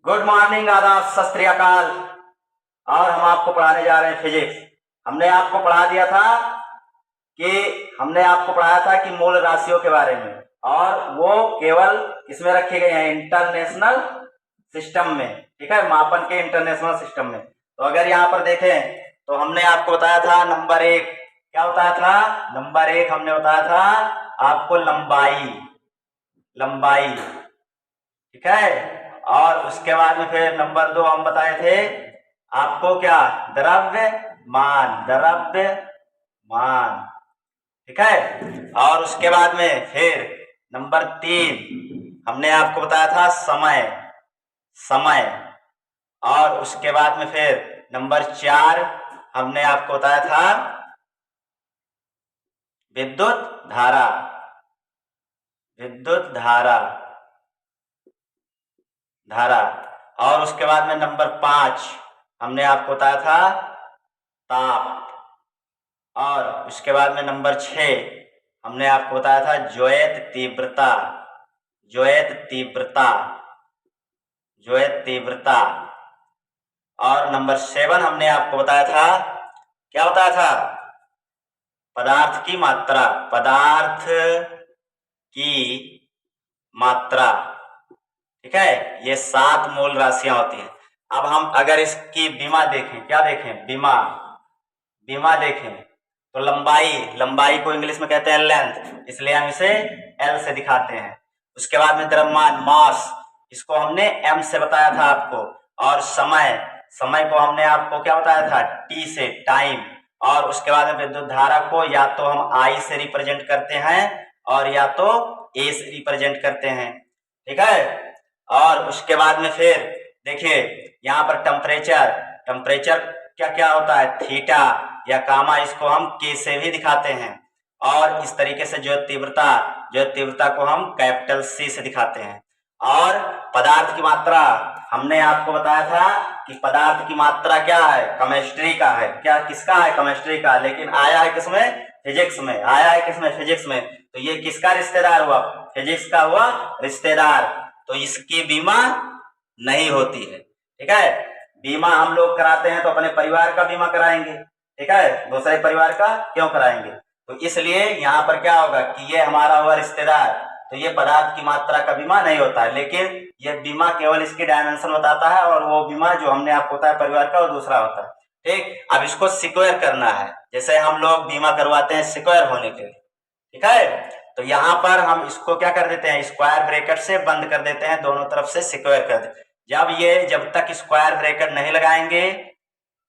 Good morning, आदाब, सत श्री अकाल। और हम आपको पढ़ाने जा रहे हैं फिजिक्स। हमने आपको पढ़ा दिया था कि हमने आपको पढ़ाया था कि मूल राशियों के बारे में, और वो केवल इसमें रखे गए हैं इंटरनेशनल सिस्टम में। ठीक है, मापन के इंटरनेशनल सिस्टम में। तो अगर यहाँ पर देखें तो हमने आपको बताया था नंबर एक, क्या बताया था? नंबर एक हमने बताया था आपको लंबाई। लंबाई, ठीक है। और उसके बाद में फिर नंबर दो हम बताए थे आपको क्या? द्रव्यमान। द्रव्यमान, ठीक है। और उसके बाद में फिर नंबर तीन हमने आपको बताया था समय। समय। और उसके बाद में फिर नंबर चार हमने आपको बताया था विद्युत धारा। विद्युत धारा, धारा। और उसके बाद में नंबर पांच हमने आपको बताया था ताप। और उसके बाद में नंबर छह हमने आपको बताया था ज्योत तीव्रता। ज्योत तीव्रता, ज्योत तीव्रता। और नंबर सेवन हमने आपको बताया था, क्या बताया था? पदार्थ की मात्रा। पदार्थ की मात्रा, ठीक है। ये सात मूल राशियां होती हैं। अब हम अगर इसकी बीमा देखें, क्या देखें? बीमा। बीमा देखें तो लंबाई, लंबाई को इंग्लिश में कहते हैं लेंथ, इसलिए हम इसे एल से दिखाते हैं। उसके बाद में द्रव्यमान, मास, इसको हमने एम से बताया था आपको। और समय, समय को हमने आपको क्या बताया था? टी से, टाइम। और उसके बाद में विद्युत धारा को या तो हम आई से रिप्रेजेंट करते हैं और या तो ए से रिप्रेजेंट करते हैं, ठीक है। और उसके बाद में फिर देखिए यहाँ पर टेम्परेचर। टेम्परेचर क्या क्या होता है? थीटा या कामा, इसको हम के से भी दिखाते हैं। और इस तरीके से ज्योत तीव्रता, ज्योत तीव्रता को हम कैपिटल सी से दिखाते हैं। और पदार्थ की मात्रा हमने आपको बताया था कि पदार्थ की मात्रा क्या है? केमिस्ट्री का है। क्या, किसका है? केमिस्ट्री का। लेकिन आया है किसमें? फिजिक्स में। आया है किसमें? फिजिक्स में। तो ये किसका रिश्तेदार हुआ? फिजिक्स का हुआ रिश्तेदार। तो इसकी बीमा नहीं होती है, ठीक है। बीमा हम लोग कराते हैं तो अपने परिवार का बीमा कराएंगे, ठीक है, दूसरे परिवार का क्यों कराएंगे? तो इसलिए यहाँ पर क्या होगा कि ये हमारा हुआ रिश्तेदार, तो ये पदार्थ की मात्रा का बीमा नहीं होता है। लेकिन ये बीमा केवल इसकी डायमेंशन बताता है, और वो बीमा जो हमने आपको बताया परिवार का, वो दूसरा होता है, ठीक। अब इसको सिक्योर करना है, जैसे हम लोग बीमा करवाते हैं सिक्योर होने के लिए, ठीक है। तो यहाँ पर हम इसको क्या कर देते हैं? स्क्वायर ब्रैकेट से बंद कर देते हैं, दोनों तरफ से सिक्योर कर देते हैं। जब तक स्क्वायर ब्रैकेट नहीं लगाएंगे,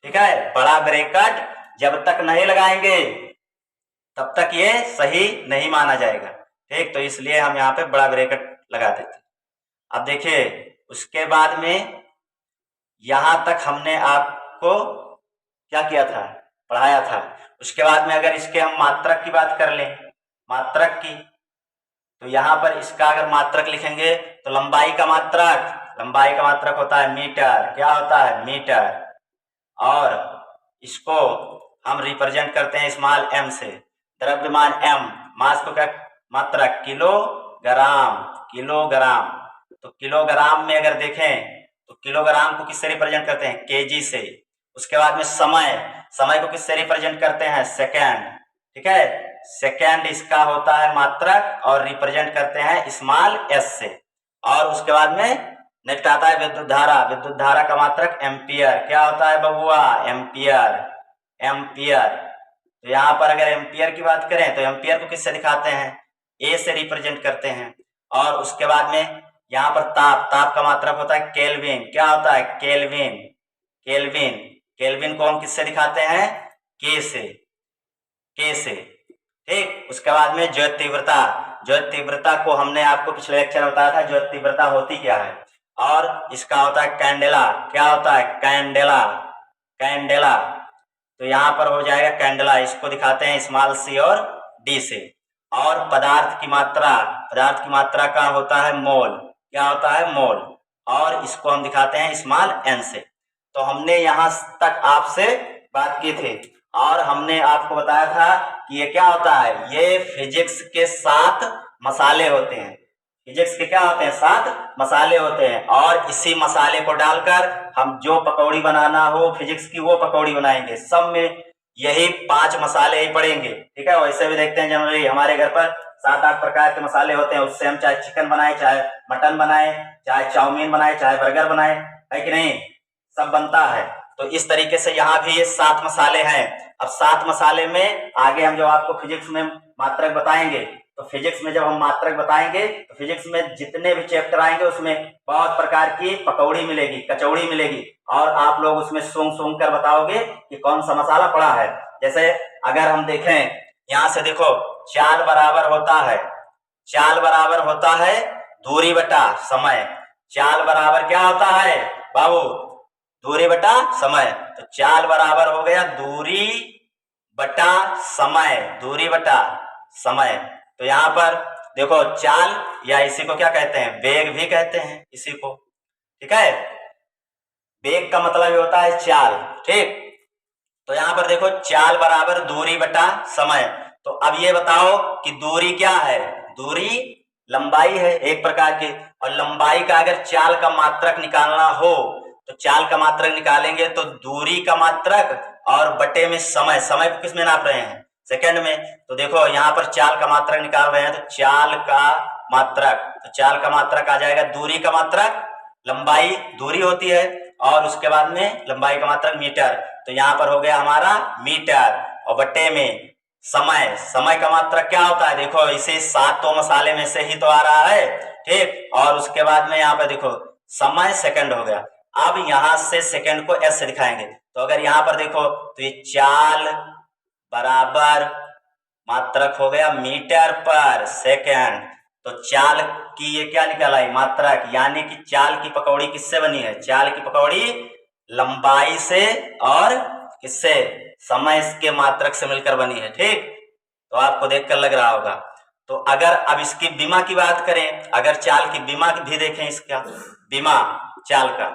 ठीक है, बड़ा ब्रैकेट जब तक नहीं लगाएंगे तब तक ये सही नहीं माना जाएगा, ठीक। तो इसलिए हम यहाँ पे बड़ा ब्रैकेट लगा देते हैं। अब देखिए उसके बाद में यहां तक हमने आपको क्या किया था? पढ़ाया था। उसके बाद में अगर इसके हम मात्रक की बात कर लें, मात्रक की, तो यहां पर इसका अगर मात्रक लिखेंगे तो लंबाई का मात्रक, लंबाई का मात्रक होता है मीटर। क्या होता है? मीटर। और इसको हम रिप्रेजेंट करते हैं स्मॉल एम से। द्रव्यमान एम, मास को क्या मात्रक? किलोग्राम। किलोग्राम। तो किलोग्राम में अगर देखें तो किलोग्राम को किससे रिप्रेजेंट करते हैं? केजी से। उसके बाद में समय, समय को किससे रिप्रेजेंट करते हैं? सेकेंड, ठीक है। सेकेंड इसका होता है मात्रक, और रिप्रेजेंट करते हैं स्मॉल एस से। और उसके बाद में नेक्स्ट आता है विद्युत धारा। विद्युत धारा का मात्रक एम्पियर। क्या होता है बबुआ? एम्पियर। एम्पियर। तो यहाँ पर अगर एम्पियर की बात करें तो एम्पियर को किससे दिखाते हैं? ए से रिप्रेजेंट करते हैं। और उसके बाद में यहाँ पर ताप, ताप का मात्रक होता है केल्विन। क्या होता है? केल्विन। केल्विन। केल्विन को हम किससे दिखाते हैं? के से। के से, ठीक। उसके बाद में ज्योत तीव्रता। ज्योत तीव्रता को हमने आपको पिछले लेक्चर में बताया था ज्योत तीव्रता होती क्या है। और इसका होता है कैंडेला। क्या होता है? कैंडेला। कैंडेला। तो यहाँ पर हो जाएगा कैंडेला, इसको दिखाते हैं स्मॉल सी और डी से। और पदार्थ की मात्रा, पदार्थ की मात्रा का होता है मोल। क्या होता है? मोल। और इसको हम दिखाते हैं स्मॉल एन से। तो हमने यहां तक आपसे बात की थी, और हमने आपको बताया था कि ये क्या होता है? ये फिजिक्स के 7 मसाले होते हैं। फिजिक्स के क्या होते हैं, 7 मसाले होते हैं, और इसी मसाले को डालकर हम जो पकौड़ी बनाना हो फिजिक्स की वो पकौड़ी बनाएंगे। सब में यही 5 मसाले ही पड़ेंगे, ठीक है। वैसे भी देखते हैं जनरली हमारे घर पर 7-8 प्रकार के मसाले होते हैं, उससे हम चाहे चिकन बनाए, चाहे मटन बनाए, चाहे चाउमीन बनाए, चाहे बर्गर बनाए, है कि नहीं, सब बनता है। तो इस तरीके से यहाँ भी ये 7 मसाले हैं। अब 7 मसाले में आगे हम जब आपको फिजिक्स में मात्रक बताएंगे, तो फिजिक्स में जब हम मात्रक बताएंगे तो फिजिक्स में जितने भी चैप्टर आएंगे उसमें बहुत प्रकार की पकौड़ी मिलेगी, कचौड़ी मिलेगी, और आप लोग उसमें सूंघ सूंघ कर बताओगे कि कौन सा मसाला पड़ा है। जैसे अगर हम देखें यहां से, देखो चाल बराबर होता है, चाल बराबर होता है दूरी बटा समय। चाल बराबर क्या होता है बाबू, दूरी बटा समय। तो चाल बराबर हो गया दूरी बटा समय, दूरी बटा समय। तो यहाँ पर देखो चाल, या इसी को क्या कहते हैं, वेग भी कहते हैं इसी को, ठीक है। वेग का मतलब ये होता है चाल, ठीक। तो यहाँ पर देखो चाल बराबर दूरी बटा समय। तो अब ये बताओ कि दूरी क्या है, दूरी लंबाई है एक प्रकार की, और लंबाई का अगर चाल का मात्रक निकालना हो तो चाल का मात्रक निकालेंगे तो दूरी का मात्रक और बटे में समय। समय को किस में नाप रहे हैं, सेकंड में। तो देखो यहाँ पर चाल का मात्रक निकाल रहे हैं, तो चाल का मात्रक, तो चाल का मात्रक आ जाएगा दूरी का मात्रक, लंबाई दूरी होती है, और उसके बाद में लंबाई का मात्रक मीटर। तो यहाँ पर हो गया हमारा मीटर, और बटे में समय। समय का मात्रक क्या होता है, देखो इसे 7 मसाले में से ही तो आ रहा है, ठीक। और उसके बाद में यहाँ पर देखो समय सेकंड हो गया। अब यहां से सेकंड को एस से दिखाएंगे, तो अगर यहाँ पर देखो तो ये चाल बराबर मात्रक हो गया मीटर पर सेकंड। तो चाल की ये क्या निकल आई, मात्रक, यानी कि चाल की पकौड़ी किससे बनी है, चाल की पकौड़ी लंबाई से और किससे, समय के मात्रक से मिलकर बनी है, ठीक। तो आपको देखकर लग रहा होगा। तो अगर अब इसकी बीमा की बात करें, अगर चाल की बीमा भी देखें, इसका बीमा चाल का,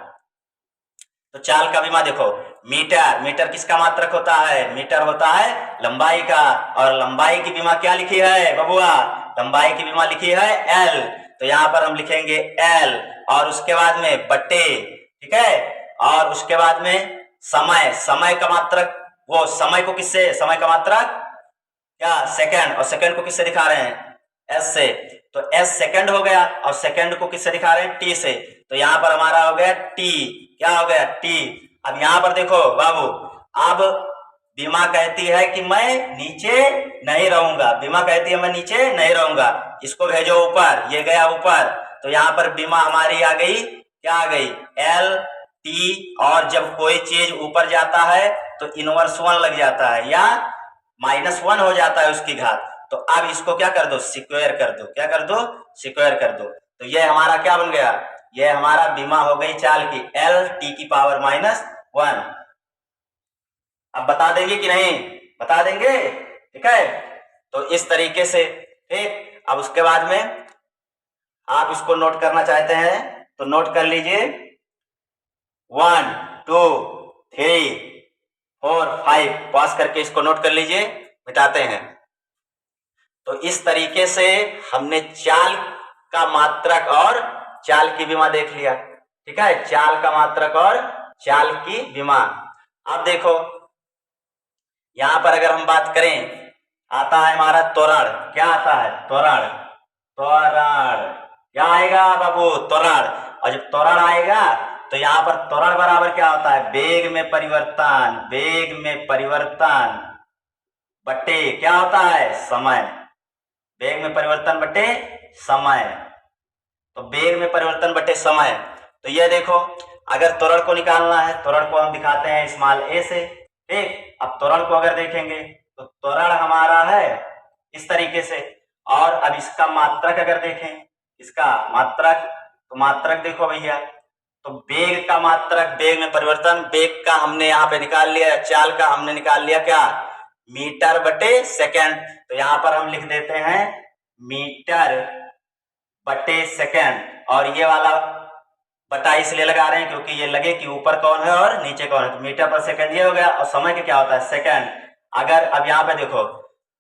तो चाल का बीमा देखो मीटर, मीटर किसका मात्रक होता है, मीटर होता है लंबाई का, और लंबाई की बीमा क्या लिखी है बबुआ, लंबाई की बीमा लिखी है एल। तो यहाँ पर हम लिखेंगे एल, और उसके बाद में बटे, ठीक है, और उसके बाद में समय, समय का मात्रक, वो समय को किससे, समय का मात्रक क्या, सेकंड, और सेकंड को किससे दिखा रहे हैं, एस से। तो एस सेकंड हो गया, और सेकंड को किससे दिखा रहे हैं, टी से। तो यहाँ पर हमारा हो गया टी, क्या हो गया, टी। अब यहाँ पर देखो बाबू, अब बीमा कहती है कि मैं नीचे नहीं रहूंगा, बीमा कहती है मैं नीचे नहीं रहूंगा, इसको भेजो ऊपर, ये गया ऊपर। तो यहाँ पर बीमा हमारी आ गई, क्या आ गई, एल टी, और जब कोई चीज ऊपर जाता है तो इनवर्स 1 लग जाता है, या -1 हो जाता है उसकी घात। तो अब इसको क्या कर दो, स्क्वायर कर दो, क्या कर दो, स्क्वायर कर दो। तो ये हमारा क्या बन गया, ये हमारा बीमा हो गई चाल की एल टी की पावर -1। अब बता देंगे कि नहीं, बता देंगे, ठीक है। तो इस तरीके से, ठीक। अब उसके बाद में आप इसको नोट करना चाहते हैं तो नोट कर लीजिए, 1 2 3 4 5 पास करके इसको नोट कर लीजिए, मिटाते हैं। तो इस तरीके से हमने चाल का मात्रक और चाल की बीमा देख लिया, ठीक है, चाल का मात्रक और चाल की बीमा। अब देखो यहां पर अगर हम बात करें, आता है हमारा त्वरण, क्या आता है, त्वरण, त्वरण क्या आएगा बाबू, त्वरण। और जब त्वरण आएगा तो यहाँ पर त्वरण बराबर क्या होता है, वेग में परिवर्तन, वेग में परिवर्तन बटे क्या होता है, समय, वेग में परिवर्तन बटे समय। तो वेग में परिवर्तन बटे समय। तो ये देखो अगर त्वरण को निकालना है, त्वरण को हम दिखाते हैं स्मॉल ए से, ठीक। अब त्वरण को अगर देखेंगे तो त्वरण हमारा है इस तरीके से, और अब इसका मात्रक अगर देखें, इसका मात्रक, तो मात्रक देखो भैया, तो वेग का मात्रक, वेग में परिवर्तन, वेग का हमने यहाँ पे निकाल लिया, चाल का हमने निकाल लिया क्या, मीटर बटे सेकंड। तो यहाँ पर हम लिख देते हैं मीटर बटे सेकंड, और ये वाला बटा इसलिए लगा रहे हैं क्योंकि ये लगे कि ऊपर कौन है और नीचे कौन है। तो मीटर पर सेकंड ये हो गया, और समय के क्या होता है, सेकंड। अगर अब यहाँ पे देखो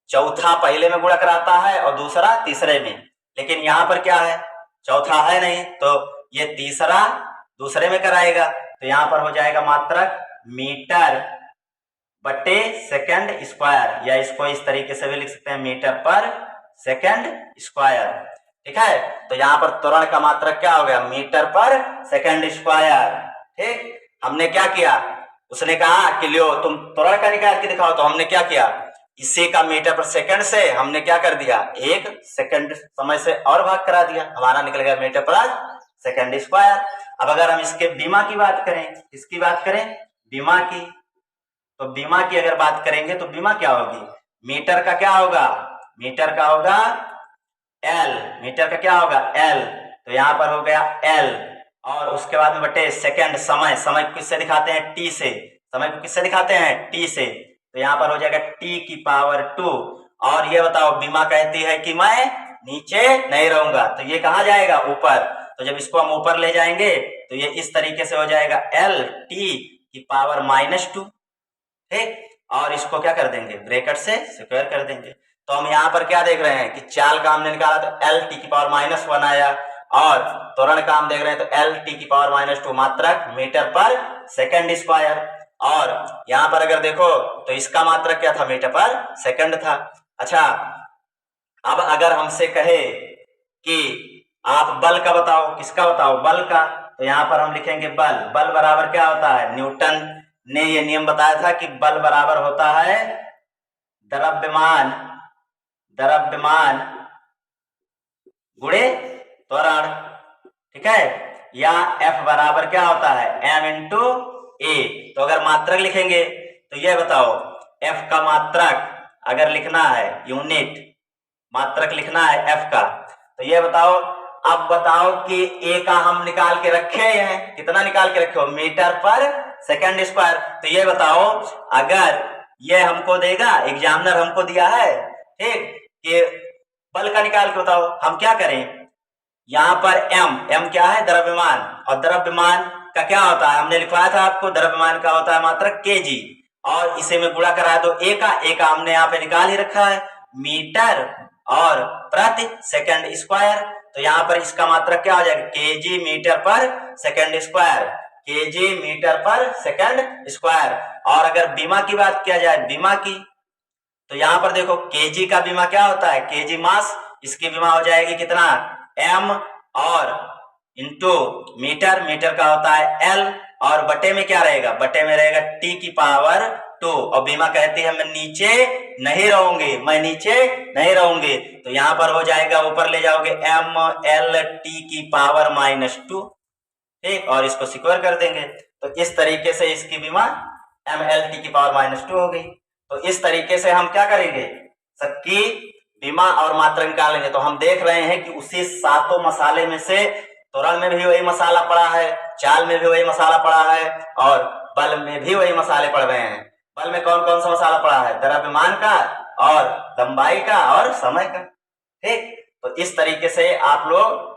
चौथा पहले में गुणा कराता है और दूसरा तीसरे में, लेकिन यहाँ पर क्या है, चौथा है नहीं, तो ये तीसरा दूसरे में कराएगा, तो यहाँ पर हो जाएगा मात्रक मीटर बटे सेकंड स्क्वायर, या इसको इस तरीके से भी लिख सकते हैं मीटर पर सेकंड स्क्वायर। ठीक है, तो यहाँ पर त्वरण का मात्रक क्या हो गया, मीटर पर सेकंड स्क्वायर। ठीक, हमने क्या किया, उसने कहा कि लियो तुम त्वरण का निकाल के दिखाओ, तो हमने क्या किया, इसी का मीटर पर सेकंड से हमने क्या कर दिया, 1 सेकंड समय से और भाग करा दिया, हमारा निकल गया मीटर पर सेकंड स्क्वायर। अब अगर हम इसके बीमा की बात करें, किसकी बात करें, बीमा की, तो बीमा की अगर बात करेंगे तो बीमा क्या होगी, मीटर का क्या होगा, मीटर का होगा एल, मीटर का क्या होगा एल, तो यहां पर हो गया एल, और उसके बाद में बटे सेकंड, समय, समय को किससे दिखाते हैं, टी से, समय को किससे दिखाते हैं, टी से, तो यहां पर हो जाएगा टी की पावर 2। और ये बताओ बीमा कहती है कि मैं नीचे नहीं रहूंगा, तो ये कहां जाएगा, ऊपर, तो जब इसको हम ऊपर ले जाएंगे तो ये इस तरीके से हो जाएगा एल टी की पावर -2। ठीक, और इसको क्या कर देंगे, ब्रैकेट से स्क्वायर कर देंगे। तो हम यहाँ पर क्या देख रहे हैं कि चाल का हमने निकाला तो एल टी की पावर -1 आया, और त्वरण का हम देख रहे हैं तो एल टी की पावर -2 मात्रक मीटर पर सेकंड स्क्वायर। और यहाँ पर अगर देखो तो इसका मात्रक क्या था, मीटर पर सेकंड था। अच्छा, अब अगर हमसे कहे कि आप बल का बताओ, किसका बताओ, बल का, तो यहाँ पर हम लिखेंगे बल, बल बराबर क्या होता है, न्यूटन ने ये नियम बताया था कि बल बराबर होता है द्रव्यमान, द्रव्यमान गुणे त्वरण। ठीक है, या F बराबर क्या होता है, m इंटू ए। तो अगर मात्रक लिखेंगे तो ये बताओ F का मात्रक अगर लिखना है, यूनिट मात्रक लिखना है F का, तो ये बताओ, अब बताओ कि A का हम निकाल के रखे हैं, कितना निकाल के रखे हो, मीटर पर सेकंड स्क्वायर। तो ये बताओ अगर ये हमको देगा, एग्जामिनर हमको दिया है, ठीक, कि बल का निकाल के बताओ, हम क्या करें, यहाँ पर m क्या है, द्रव्यमान, और द्रव्यमान का क्या होता है, हमने लिखवाया था आपको, द्रव्यमान का होता है मात्रक kg, और इसे में गुणा कराया तो A का हमने यहाँ पे निकाल ही रखा है, मीटर और प्रति सेकंड स्क्वायर। तो यहाँ पर इसका मात्रक क्या हो जाएगा, kg मीटर पर सेकंड स्क्वायर, kg मीटर पर सेकंड स्क्वायर। और अगर बीमा की बात किया जाए, बीमा की, तो यहाँ पर देखो kg का बीमा क्या होता है, kg मास, इसकी बीमा हो जाएगी कितना, m, और इंटू मीटर, मीटर का होता है l, और बटे में क्या रहेगा, बटे में रहेगा t की पावर 2। और बीमा कहती है मैं नीचे नहीं रहूंगी, मैं नीचे नहीं रहूंगी, तो यहाँ पर हो जाएगा, ऊपर ले जाओगे m l t की पावर -2। ठीक, और इसको स्क्वायर कर देंगे, तो इस तरीके से इसकी बीमा m l t की पावर -2 हो गई। तो इस तरीके से हम क्या करेंगे, सबकी बीमा और मात्रा निकाल लेंगे। तो हम देख रहे हैं कि उसी सातों मसाले में से त्वरण में भी वही मसाला पड़ा है, चाल में भी वही मसाला पड़ा है, और बल में भी वही मसाले पड़ रहे हैं। बल में कौन कौन सा मसाला पड़ा है, द्रव्यमान का, और लंबाई का, और समय का। ठीक, तो इस तरीके से आप लोग,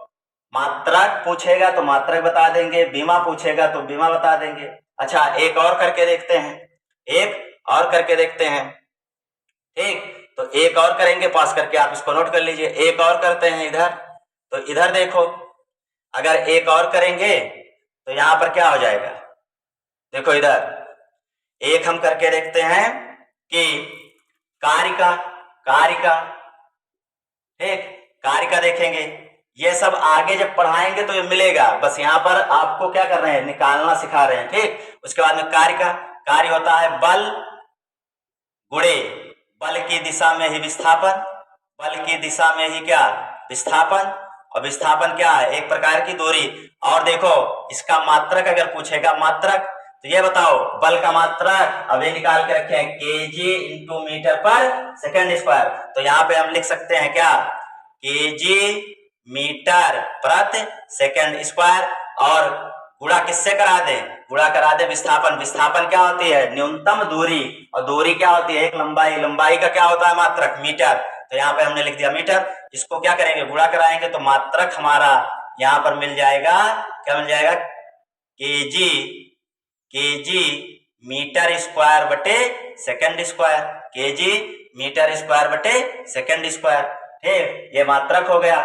मात्रक पूछेगा तो मात्रक बता देंगे, बीमा पूछेगा तो बीमा बता देंगे। अच्छा, एक और करके देखते हैं, एक और करके देखते हैं। ठीक, तो एक और करेंगे, पास करके आप इसको नोट कर लीजिए। एक और करते हैं इधर, तो इधर देखो, अगर एक और करेंगे तो यहां पर क्या हो जाएगा, देखो इधर एक हम करके देखते हैं कि कार्य का, ठीक, कार्य का देखेंगे। ये सब आगे जब पढ़ाएंगे तो ये मिलेगा, बस यहाँ पर आपको क्या कर रहे हैं, निकालना सिखा रहे हैं। ठीक, उसके बाद में कार्य होता है बल गुणे बल की दिशा में ही विस्थापन, बल की दिशा में ही क्या, विस्थापन, और विस्थापन क्या है, एक प्रकार की दूरी। और देखो इसका मात्रक अगर पूछेगा, मात्रक, तो ये बताओ बल का मात्रक अभी निकाल के रखे हैं, kg इंटू मीटर पर सेकंड स्क्वायर। तो यहाँ पे हम लिख सकते हैं क्या, kg मीटर प्रति सेकंड स्क्वायर, और गुणा किससे करा दें, गुणा करा दे विस्थापन। विस्थापन क्या होती है, न्यूनतम दूरी, और दूरी क्या होती है, एक लंबाई, लंबाई का क्या होता है मात्रक, मीटर। तो यहाँ पे हमने लिख दिया मीटर, इसको क्या करेंगे, गुणा कराएंगे तो मात्रक हमारा यहाँ पर मिल जाएगा, क्या मिल जाएगा, केजी मीटर स्क्वायर बटे second square, KG meter square बटे सेकंड स्क्वायर। ठीक, ये मात्रक हो गया।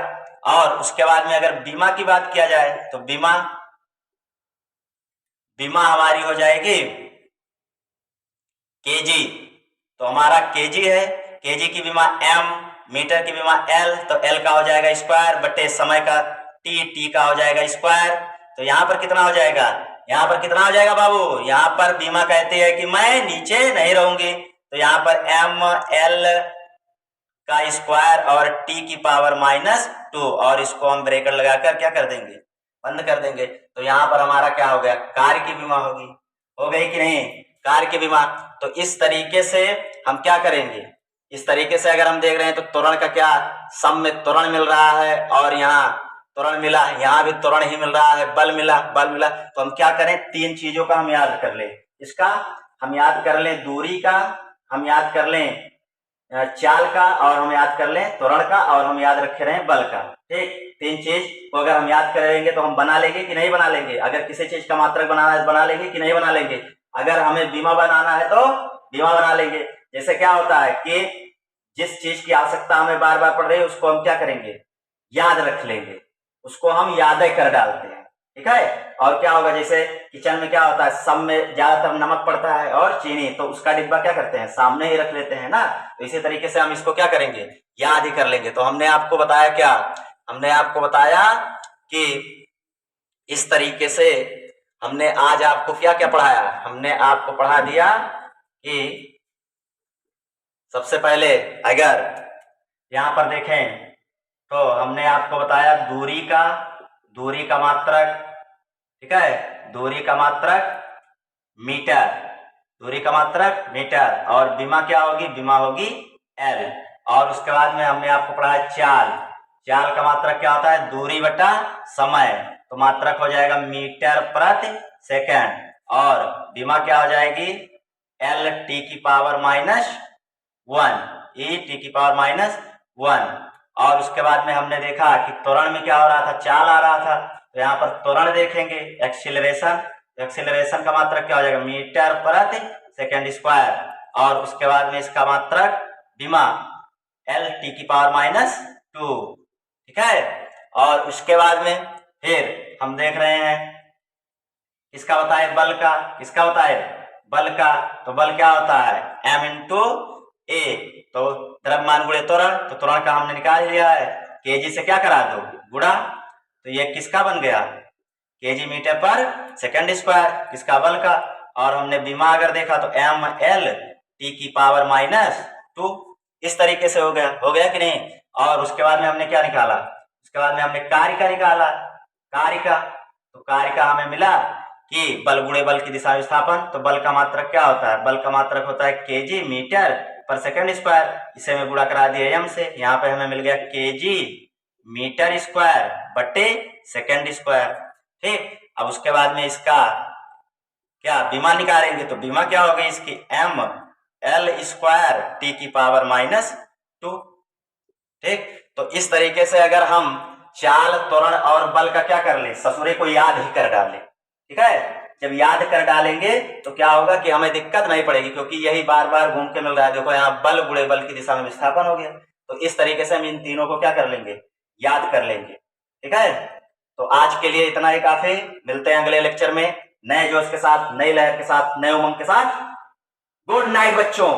और उसके बाद में अगर बीमा की बात किया जाए तो बीमा हमारी हो जाएगी केजी। तो हमारा केजी है, केजी की बीमा एम, मीटर की बीमा एल, तो एल का हो जाएगा स्क्वायर बटे समय का टी, टी का हो जाएगा स्क्वायर। तो यहाँ पर कितना हो जाएगा, यहाँ पर कितना हो जाएगा बाबू, यहाँ पर बीमा कहती है कि मैं नीचे नहीं रहूंगी, तो यहाँ पर एम एल का स्क्वायर और टी की पावर -2, और इसको हम ब्रेकेट लगाकर क्या कर देंगे, बंद कर देंगे। तो यहाँ पर हमारा क्या हो गया, कार्य की बीमा होगी, हो गई कि नहीं, कार्य की बीमा। तो इस तरीके से हम क्या करेंगे, इस तरीके से अगर हम देख रहे हैं तो त्वरण का क्या, सम में त्वरण मिल रहा है और यहाँ त्वरण मिला, यहाँ भी त्वरण ही मिल रहा है, बल मिला, बल मिला। तो हम क्या करें, तीन चीजों का हम याद कर लें, इसका हम याद कर लें दूरी का, हम याद कर लें चाल का, और हम याद कर लें त्वरण का, और हम याद रखे रहे बल का। ठीक, तीन चीज को अगर हम याद करेंगे तो हम बना लेंगे कि नहीं बना लेंगे, अगर किसी चीज का मात्रक बनाना है तो बना लेंगे कि नहीं बना लेंगे, अगर हमें बीमा बनाना है तो बीमा बना लेंगे। जैसे क्या होता है कि जिस चीज की आवश्यकता हमें बार बार पड़ रही है उसको हम क्या करेंगे, याद रख लेंगे, उसको हम यादें कर डालते हैं, ठीक है। और क्या होगा, जैसे किचन में क्या होता है, सब में ज्यादातर नमक पड़ता है और चीनी, तो उसका डिब्बा क्या करते हैं, सामने ही रख लेते हैं ना। तो इसी तरीके से हम इसको क्या करेंगे, याद ही कर लेंगे। तो हमने आपको बताया क्या, हमने आपको बताया कि इस तरीके से हमने आज आपको क्या क्या पढ़ाया, हमने आपको पढ़ा दिया कि सबसे पहले अगर यहां पर देखें तो हमने आपको बताया दूरी का मात्रक, ठीक है, दूरी का मात्रक मीटर, दूरी का मात्रक मीटर, और बीमा क्या होगी, बीमा होगी एल। और उसके बाद में हमने आपको पढ़ाया चाल का मात्रक क्या होता है, दूरी बटा समय, तो मात्रक हो जाएगा मीटर प्रति सेकंड, और बीमा क्या हो जाएगी एल टी की पावर -1, ई टी की पावर -1। और उसके बाद में हमने देखा कि त्वरण में क्या हो रहा था, चाल आ रहा था, तो यहाँ पर त्वरण देखेंगे एक्सीलरेशन, एक्सीलरेशन का मात्रक क्या हो जाएगा, मीटर प्रति सेकंड स्क्वायर, और उसके बाद में इसका मात्रक बीमा एल टी की पावर -2, ठीक है। और उसके बाद में फिर हम देख रहे हैं किसका बताए, बल का, किसका बताए, बल का। तो बल क्या होता है, m इंटू ए, तो द्रव्यमान गुणे त्वरण, तो त्वरण का हमने निकाल लिया है, केजी से क्या करा दो, गुणा, तो ये किसका बन गया, केजी मीटर पर सेकंड स्क्वायर, किसका, बल का। और हमने बीमा अगर देखा तो एम एल टी की पावर -2, इस तरीके से हो गया कि नहीं। और उसके बाद में हमने क्या निकाला, उसके बाद में हमने कार्य का निकाला, कार्य का, तो कार्य का हमें मिला कि बल गुणे बल की दिशा विस्थापन, तो बल का मात्रक क्या होता है, बल का मात्रक होता है केजी मीटर पर सेकंड स्क्वायर, इसे मैं गुणा करा दिया एम से, यहाँ पे हमें मिल गया केजी मीटर स्क्वायर बटे सेकंड स्क्वायर, ठीक। अब उसके बाद में इसका क्या बीमा निकालेंगे, तो बीमा क्या होगी इसकी, एम एल स्क्वायर टी की पावर -2, ठीक। तो इस तरीके से अगर हम चाल त्वरण और बल का क्या कर ले, ससुरे को याद ही कर डाले, ठीक है। जब याद कर डालेंगे तो क्या होगा कि हमें दिक्कत नहीं पड़ेगी, क्योंकि यही बार बार घूम के मिल रहा है, देखो यहाँ बल गुणे बल की दिशा में विस्थापन हो गया। तो इस तरीके से हम इन तीनों को क्या कर लेंगे, याद कर लेंगे, ठीक है। तो आज के लिए इतना ही काफी, मिलते हैं अगले लेक्चर में नए जोश के साथ, नई लहर के साथ, नए उमंग के साथ। गुड नाइट बच्चों।